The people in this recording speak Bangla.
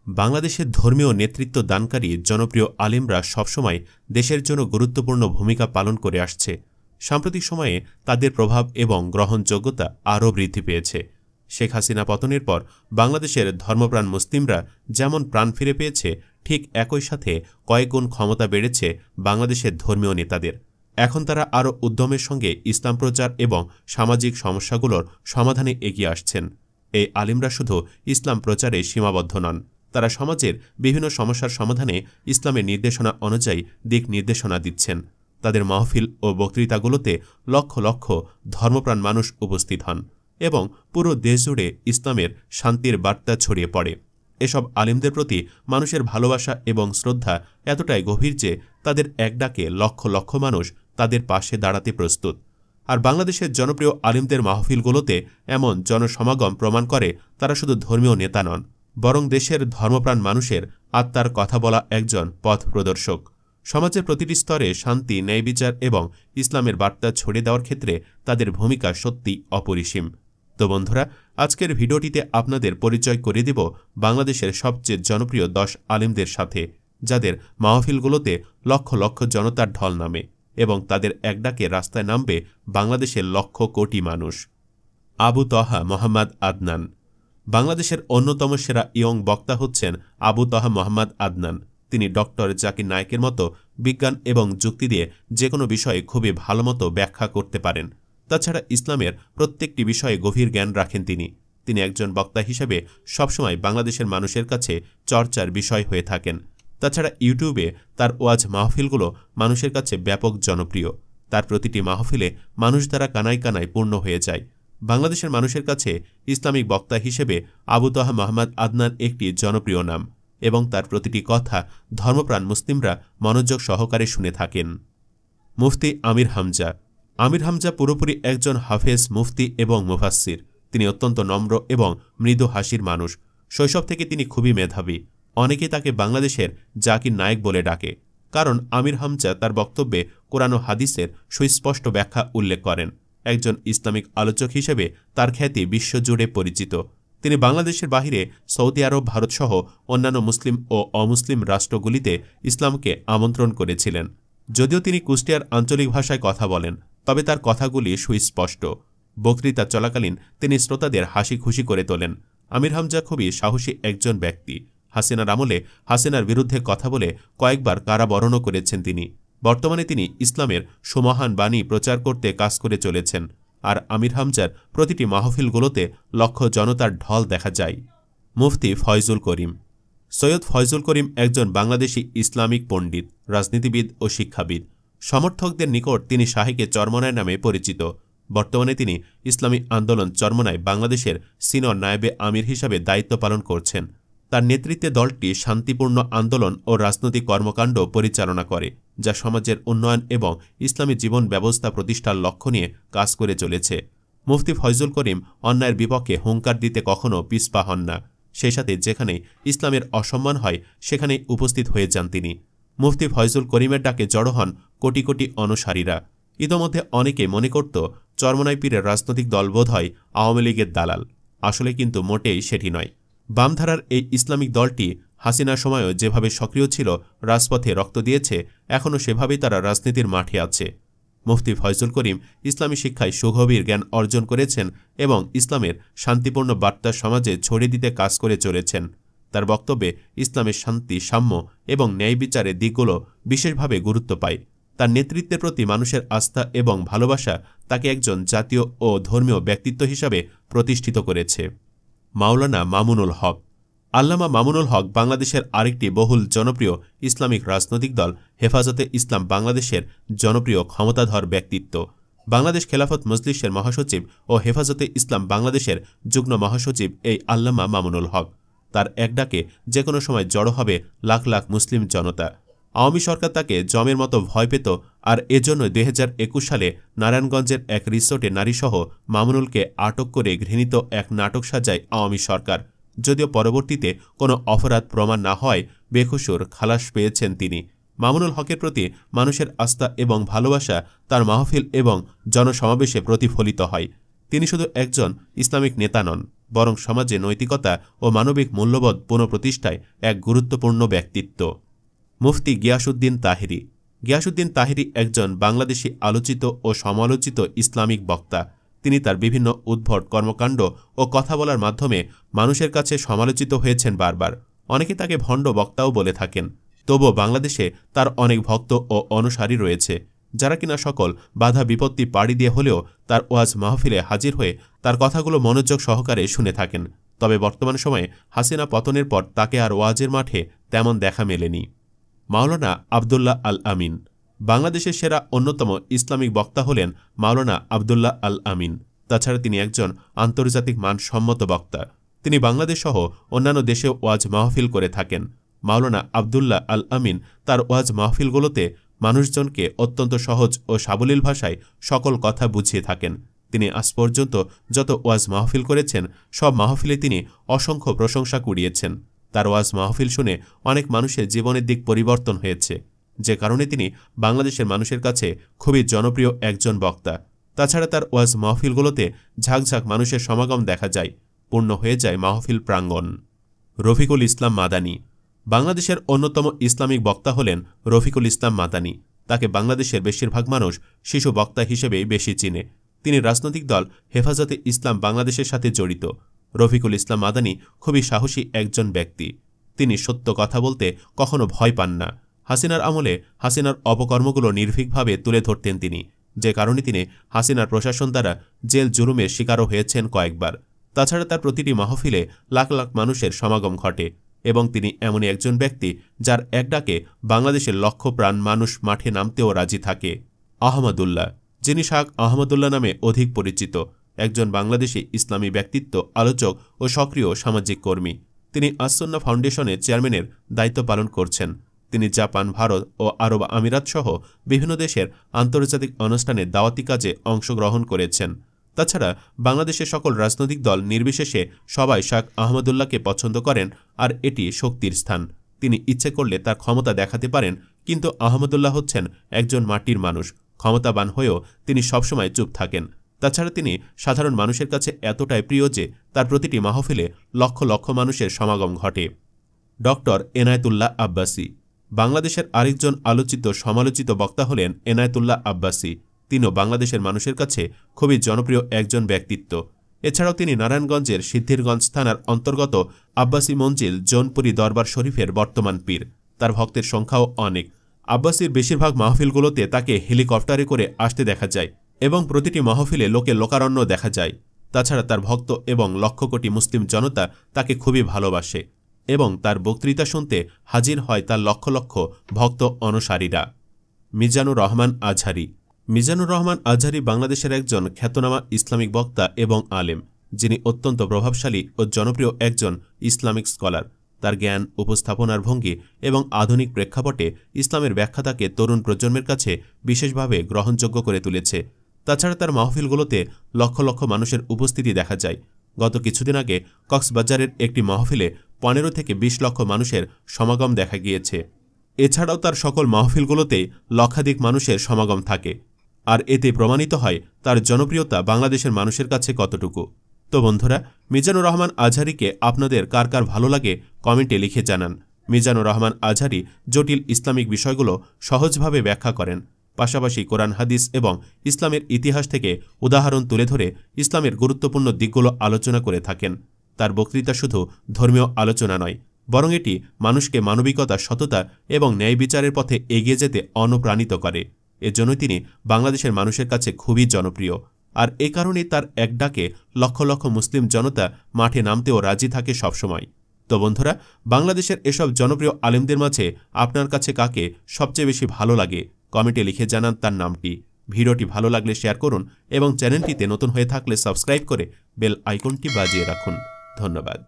বাংলাদেশের ধর্মীয় নেতৃত্ব দানকারী জনপ্রিয় আলেমরা সবসময় দেশের জন্য গুরুত্বপূর্ণ ভূমিকা পালন করে আসছে। সাম্প্রতিক সময়ে তাদের প্রভাব এবং গ্রহণযোগ্যতা আরও বৃদ্ধি পেয়েছে। শেখ হাসিনা পতনের পর বাংলাদেশের ধর্মপ্রাণ মুসলিমরা যেমন প্রাণ ফিরে পেয়েছে, ঠিক একই সাথে কয়েকগুণ ক্ষমতা বেড়েছে বাংলাদেশের ধর্মীয় নেতাদের। এখন তারা আরও উদ্যমের সঙ্গে ইসলাম প্রচার এবং সামাজিক সমস্যাগুলোর সমাধানে এগিয়ে আসছেন। এই আলেমরা শুধু ইসলাম প্রচারে সীমাবদ্ধ নন, তারা সমাজের বিভিন্ন সমস্যার সমাধানে ইসলামের নির্দেশনা অনুযায়ী দিক নির্দেশনা দিচ্ছেন। তাদের মাহফিল ও বক্তৃতাগুলোতে লক্ষ লক্ষ ধর্মপ্রাণ মানুষ উপস্থিত হন এবং পুরো দেশ জুড়ে ইসলামের শান্তির বার্তা ছড়িয়ে পড়ে। এসব আলেমদের প্রতি মানুষের ভালোবাসা এবং শ্রদ্ধা এতটাই গভীর যে তাদের এক ডাকে লক্ষ লক্ষ মানুষ তাদের পাশে দাঁড়াতে প্রস্তুত। আর বাংলাদেশের জনপ্রিয় আলেমদের মাহফিলগুলোতে এমন জনসমাগম প্রমাণ করে তারা শুধু ধর্মীয় নেতা নন, বরং দেশের ধর্মপ্রাণ মানুষের আত্মার কথা বলা একজন পথ প্রদর্শক। সমাজের প্রতিটি স্তরে শান্তি, ন্যায়বিচার এবং ইসলামের বার্তা ছড়িয়ে দেওয়ার ক্ষেত্রে তাদের ভূমিকা সত্যি অপরিসীম। তো বন্ধুরা, আজকের ভিডিওটিতে আপনাদের পরিচয় করে দেব বাংলাদেশের সবচেয়ে জনপ্রিয় 10 আলেমদের সাথে, যাদের মাহফিলগুলোতে লক্ষ লক্ষ জনতার ঢল নামে এবং তাদের এক ডাকে রাস্তায় নামবে বাংলাদেশের লক্ষ কোটি মানুষ। আবু তহা মোহাম্মদ আদনান। বাংলাদেশের অন্যতম সেরা ইয়ং বক্তা হচ্ছেন আবু তহা মোহাম্মদ আদনান। তিনি ডক্টর জাকির নায়েকের মতো বিজ্ঞান এবং যুক্তি দিয়ে যে কোনো বিষয়ে খুবই ভালোমতো ব্যাখ্যা করতে পারেন। তাছাড়া ইসলামের প্রত্যেকটি বিষয়ে গভীর জ্ঞান রাখেন তিনি একজন বক্তা হিসেবে সবসময় বাংলাদেশের মানুষের কাছে চর্চার বিষয় হয়ে থাকেন। তাছাড়া ইউটিউবে তার ওয়াজ মাহফিলগুলো মানুষের কাছে ব্যাপক জনপ্রিয়। তার প্রতিটি মাহফিলে মানুষ দ্বারা কানায় কানায় পূর্ণ হয়ে যায়। বাংলাদেশের মানুষের কাছে ইসলামিক বক্তা হিসেবে আবু তহা মোহাম্মদ আদনান একটি জনপ্রিয় নাম এবং তার প্রতিটি কথা ধর্মপ্রাণ মুসলিমরা মনোযোগ সহকারে শুনে থাকেন। মুফতি আমির হামজা। আমির হামজা পুরোপুরি একজন হাফেজ, মুফতি এবং মুফাসসির। তিনি অত্যন্ত নম্র এবং মৃদু হাসির মানুষ। শৈশব থেকে তিনি খুবই মেধাবী। অনেকে তাকে বাংলাদেশের জাকির নায়েক বলে ডাকে, কারণ আমির হামজা তার বক্তব্যে কোরআন ও হাদিসের সুস্পষ্ট ব্যাখ্যা উল্লেখ করেন। একজন ইসলামিক আলোচক হিসেবে তার খ্যাতি বিশ্বজুড়ে পরিচিত। তিনি বাংলাদেশের বাহিরে সৌদি আরব, ভারতসহ অন্যান্য মুসলিম ও অমুসলিম রাষ্ট্রগুলিতে ইসলামকে আমন্ত্রণ করেছিলেন। যদিও তিনি কুষ্টিয়ার আঞ্চলিক ভাষায় কথা বলেন, তবে তার কথাগুলি সুস্পষ্ট। বক্তৃতা চলাকালীন তিনি শ্রোতাদের হাসি খুশি করে তোলেন। আমির হামজা খুবই সাহসী একজন ব্যক্তি। হাসিনার আমলে হাসিনার বিরুদ্ধে কথা বলে কয়েকবার কারাবরণও করেছেন তিনি। বর্তমানে তিনি ইসলামের সুমহান বাণী প্রচার করতে কাজ করে চলেছেন। আর আমির হামজার প্রতিটি মাহফিলগুলোতে লক্ষ জনতার ঢল দেখা যায়। মুফতি ফয়জুল করিম। সৈয়দ ফয়জুল করিম একজন বাংলাদেশি ইসলামিক পণ্ডিত, রাজনীতিবিদ ও শিক্ষাবিদ। সমর্থকদের নিকট তিনি শাহেকে চরমনায় নামে পরিচিত। বর্তমানে তিনি ইসলামী আন্দোলন চরমনায় বাংলাদেশের সিনিয়র নায়েবে আমির হিসাবে দায়িত্ব পালন করছেন। তার নেতৃত্বে দলটি শান্তিপূর্ণ আন্দোলন ও রাজনৈতিক কর্মকাণ্ড পরিচালনা করে, যা সমাজের উন্নয়ন এবং ইসলামী জীবন ব্যবস্থা প্রতিষ্ঠার লক্ষ্য নিয়ে কাজ করে চলেছে। মুফতি ফয়জুল করিম অন্যায়ের বিপক্ষে হুঙ্কার দিতে কখনও পিছপা হন না। সেই সাথে যেখানেই ইসলামের অসম্মান হয় সেখানেই উপস্থিত হয়ে যান তিনি। মুফতি ফয়জুল করিমের ডাকে জড়ো হন কোটি কোটি অনুসারীরা। ইতোমধ্যে অনেকে মনে করত চরমনাই পীরের রাজনৈতিক দল বোধ হয় আওয়ামী লীগের দালাল। আসলে কিন্তু মোটেই সেটি নয়। বামধারার এই ইসলামিক দলটি হাসিনার সময়ও যেভাবে সক্রিয় ছিল, রাজপথে রক্ত দিয়েছে, এখনও সেভাবেই তারা রাজনীতির মাঠে আছে। মুফতি ফয়জুল করিম ইসলামী শিক্ষায় সুগভীর জ্ঞান অর্জন করেছেন এবং ইসলামের শান্তিপূর্ণ বার্তা সমাজে ছড়িয়ে দিতে কাজ করে চলেছেন। তার বক্তব্যে ইসলামের শান্তি, সাম্য এবং ন্যায় বিচারের দিকগুলো বিশেষভাবে গুরুত্ব পায়। তার নেতৃত্বের প্রতি মানুষের আস্থা এবং ভালোবাসা তাকে একজন জাতীয় ও ধর্মীয় ব্যক্তিত্ব হিসাবে প্রতিষ্ঠিত করেছে। মাওলানা মামুনুল হক। আল্লামা মামুনুল হক বাংলাদেশের আরেকটি বহুল জনপ্রিয় ইসলামিক রাজনৈতিক দল হেফাজতে ইসলাম বাংলাদেশের জনপ্রিয় ক্ষমতাধর ব্যক্তিত্ব। বাংলাদেশ খেলাফত মজলিসের মহাসচিব ও হেফাজতে ইসলাম বাংলাদেশের যুগ্ম মহাসচিব এই আল্লামা মামুনুল হক। তার এক ডাকে যে কোনো সময় জড়ো হবে লাখ লাখ মুসলিম জনতা। আওয়ামী সরকার তাকে জমের মতো ভয় পেত, আর এজন্য 2021 সালে নারায়ণগঞ্জের এক রিসোর্টে নারীসহ মামুনুলকে আটক করে ঘৃণিত এক নাটক সাজায় আওয়ামী সরকার। যদিও পরবর্তীতে কোনো অপরাধ প্রমাণ না হয় বেকসুর খালাস পেয়েছেন তিনি। মামুনুল হকের প্রতি মানুষের আস্থা এবং ভালোবাসা তার মাহফিল এবং জনসমাবেশে প্রতিফলিত হয়। তিনি শুধু একজন ইসলামিক নেতা নন, বরং সমাজে নৈতিকতা ও মানবিক মূল্যবোধ পুনঃপ্রতিষ্ঠায় এক গুরুত্বপূর্ণ ব্যক্তিত্ব। মুফতি গিয়াসউদ্দিন তাহেরী। গিয়াসউদ্দিন তাহেরী একজন বাংলাদেশি আলোচিত ও সমালোচিত ইসলামিক বক্তা। তিনি তার বিভিন্ন উদ্ভট কর্মকাণ্ড ও কথা বলার মাধ্যমে মানুষের কাছে সমালোচিত হয়েছেন বারবার। অনেকে তাকে ভণ্ড বক্তাও বলে থাকেন। তবুও বাংলাদেশে তার অনেক ভক্ত ও অনুসারী রয়েছে, যারা কিনা সকল বাধা বিপত্তি পাড়ি দিয়ে হলেও তার ওয়াজ মাহফিলে হাজির হয়ে তার কথাগুলো মনোযোগ সহকারে শুনে থাকেন। তবে বর্তমান সময়ে হাসিনা পতনের পর তাকে আর ওয়াজের মাঠে তেমন দেখা মেলেনি। মাওলানা আবদুল্লাহ আল আমিন। বাংলাদেশের সেরা অন্যতম ইসলামিক বক্তা হলেন মাওলানা আবদুল্লাহ আল আমিন। তাছাড়া তিনি একজন আন্তর্জাতিক মানসম্মত বক্তা। তিনি বাংলাদেশ সহ অন্যান্য দেশেও ওয়াজ মাহফিল করে থাকেন। মাওলানা আবদুল্লাহ আল আমিন তার ওয়াজ মাহফিলগুলোতে মানুষজনকে অত্যন্ত সহজ ও সাবলীল ভাষায় সকল কথা বুঝিয়ে থাকেন। তিনি আজ পর্যন্ত যত ওয়াজ মাহফিল করেছেন সব মাহফিলে তিনি অসংখ্য প্রশংসা কুড়িয়েছেন। তার ওয়াজ মাহফিল শুনে অনেক মানুষের জীবনের দিক পরিবর্তন হয়েছে, যে কারণে তিনি বাংলাদেশের মানুষের কাছে খুবই জনপ্রিয় একজন বক্তা। তাছাড়া তার ওয়াজ মাহফিলগুলোতে ঝাঁকঝাঁক মানুষের সমাগম দেখা যায়, পূর্ণ হয়ে যায় মাহফিল প্রাঙ্গণ। রফিকুল ইসলাম মাদানী। বাংলাদেশের অন্যতম ইসলামিক বক্তা হলেন রফিকুল ইসলাম মাদানী। তাকে বাংলাদেশের বেশিরভাগ মানুষ শিশু বক্তা হিসেবেই বেশি চিনে। তিনি রাজনৈতিক দল হেফাজতে ইসলাম বাংলাদেশের সাথে জড়িত। রফিকুল ইসলাম মাদানী খুবই সাহসী একজন ব্যক্তি। তিনি সত্য কথা বলতে কখনো ভয় পান না। হাসিনার আমলে হাসিনার অপকর্মগুলো নির্ভীকভাবে তুলে ধরতেন তিনি, যে কারণে তিনি হাসিনার প্রশাসন দ্বারা জেল জুলুমের শিকারও হয়েছেন কয়েকবার। তাছাড়া তার প্রতিটি মাহফিলে লাখ লাখ মানুষের সমাগম ঘটে এবং তিনি এমনই একজন ব্যক্তি যার এক ডাকে বাংলাদেশের লক্ষ প্রাণ মানুষ মাঠে নামতেও রাজি থাকে। আহমদুল্লাহ, যিনি শাহ আহমদুল্লাহ নামে অধিক পরিচিত, একজন বাংলাদেশি ইসলামী ব্যক্তিত্ব, আলোচক ও সক্রিয় সামাজিক কর্মী। তিনি আসসুন্নাহ ফাউন্ডেশনের চেয়ারম্যানের দায়িত্ব পালন করছেন। তিনি জাপান, ভারত ও আরব আমিরাত সহ বিভিন্ন দেশের আন্তর্জাতিক অনুষ্ঠানে দাওয়াতি কাজে অংশগ্রহণ করেছেন। তাছাড়া বাংলাদেশের সকল রাজনৈতিক দল নির্বিশেষে সবাই শাহ আহমদুল্লাহকে পছন্দ করেন, আর এটি শক্তির স্থান। তিনি ইচ্ছে করলে তার ক্ষমতা দেখাতে পারেন, কিন্তু আহমদুল্লাহ হচ্ছেন একজন মাটির মানুষ। ক্ষমতাবান হয়েও তিনি সবসময় চুপ থাকেন। তাছাড়া তিনি সাধারণ মানুষের কাছে এতটাই প্রিয় যে তার প্রতিটি মাহফিলে লক্ষ লক্ষ মানুষের সমাগম ঘটে। ডক্টর এনায়েতুল্লাহ আব্বাসী। বাংলাদেশের আরেকজন আলোচিত সমালোচিত বক্তা হলেন এনায়েতুল্লাহ আব্বাসী। তিনিও বাংলাদেশের মানুষের কাছে খুবই জনপ্রিয় একজন ব্যক্তিত্ব। এছাড়াও তিনি নারায়ণগঞ্জের সিদ্ধিরগঞ্জ থানার অন্তর্গত আব্বাসী মঞ্জিল জৌনপুরী দরবার শরীফের বর্তমান পীর। তার ভক্তের সংখ্যাও অনেক। আব্বাসীর বেশিরভাগ মাহফিলগুলোতে তাকে হেলিকপ্টারে করে আসতে দেখা যায় এবং প্রতিটি মাহফিলে লোকে লোকারণ্য দেখা যায়। তাছাড়া তার ভক্ত এবং লক্ষ কোটি মুসলিম জনতা তাকে খুবই ভালোবাসে এবং তার বক্তৃতা শুনতে হাজির হয় তার লক্ষ লক্ষ ভক্ত অনুসারীরা। মিজানুর রহমান আজহারী। মিজানুর রহমান আজহারী বাংলাদেশের একজন খ্যাতনামা ইসলামিক বক্তা এবং আলেম, যিনি অত্যন্ত প্রভাবশালী ও জনপ্রিয় একজন ইসলামিক স্কলার। তার জ্ঞান, উপস্থাপনার ভঙ্গি এবং আধুনিক প্রেক্ষাপটে ইসলামের ব্যাখ্যা তাকে তরুণ প্রজন্মের কাছে বিশেষভাবে গ্রহণযোগ্য করে তুলেছে। তাছাড়া তার মাহফিলগুলোতে লক্ষ লক্ষ মানুষের উপস্থিতি দেখা যায়। গত কিছুদিন আগে কক্সবাজারের একটি মাহফিলে 15 থেকে 20 লক্ষ মানুষের সমাগম দেখা গিয়েছে। এছাড়াও তার সকল মাহফিলগুলোতেই লক্ষাধিক মানুষের সমাগম থাকে, আর এতে প্রমাণিত হয় তার জনপ্রিয়তা বাংলাদেশের মানুষের কাছে কতটুকু। তো বন্ধুরা, মিজানুর রহমান আজহারীকে আপনাদের কার কার ভালো লাগে কমেন্টে লিখে জানান। মিজানুর রহমান আজহারী জটিল ইসলামিক বিষয়গুলো সহজভাবে ব্যাখ্যা করেন। পাশাপাশি কোরআন, হাদিস এবং ইসলামের ইতিহাস থেকে উদাহরণ তুলে ধরে ইসলামের গুরুত্বপূর্ণ দিকগুলো আলোচনা করে থাকেন। তার বক্তৃতা শুধু ধর্মীয় আলোচনা নয়, বরং এটি মানুষকে মানবিকতা, সততা এবং ন্যায় বিচারের পথে এগিয়ে যেতে অনুপ্রাণিত করে। এজন্যই তিনি বাংলাদেশের মানুষের কাছে খুবই জনপ্রিয়, আর এ কারণেই তার এক ডাকে লক্ষ লক্ষ মুসলিম জনতা মাঠে নামতেও রাজি থাকে সবসময়। তো বন্ধুরা, বাংলাদেশের এসব জনপ্রিয় আলেমদের মাঝে আপনার কাছে কাকে সবচেয়ে বেশি ভালো লাগে কমেন্টে লিখে জানান তার নামটি। ভিডিওটি ভালো লাগলে শেয়ার করুন এবং চ্যানেলটিতে নতুন হয়ে থাকলে সাবস্ক্রাইব করে বেল আইকনটি বাজিয়ে রাখুন। ধন্যবাদ।